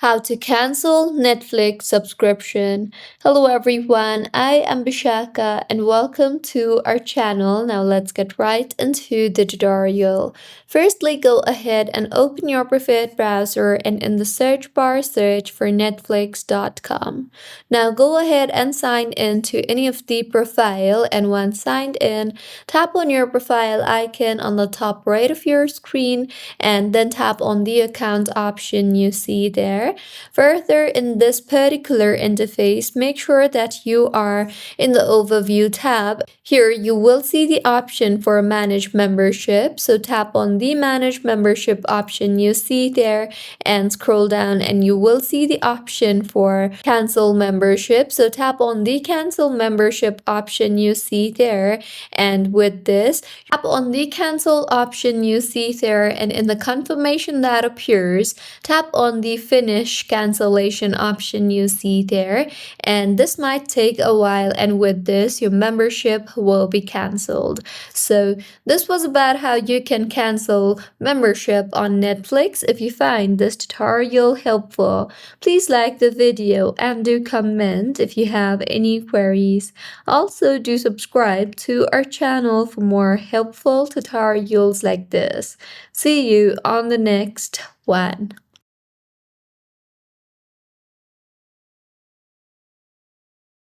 How to cancel Netflix subscription. Hello everyone, I am Bishaka and welcome to our channel. Now let's get right into the tutorial. Firstly, go ahead and open your preferred browser and in the search bar search for netflix.com. Now go ahead and sign in to any of the profile, and once signed in, tap on your profile icon on the top right of your screen and then tap on the account option you see there. Further, in this particular interface, make sure that you are in the overview tab. Here you will see the option for manage membership, so tap on the manage membership option you see there and scroll down and you will see the option for cancel membership, so tap on the cancel membership option you see there, and with this tap on the cancel option you see there, and in the confirmation that appears, tap on the finish cancellation option you see there, and this might take a while, and with this your membership will be canceled. So this was about how you can cancel membership on Netflix. If you find this tutorial helpful, please like the video and do comment if you have any queries. Also, do subscribe to our channel for more helpful tutorials like this. See you on the next one.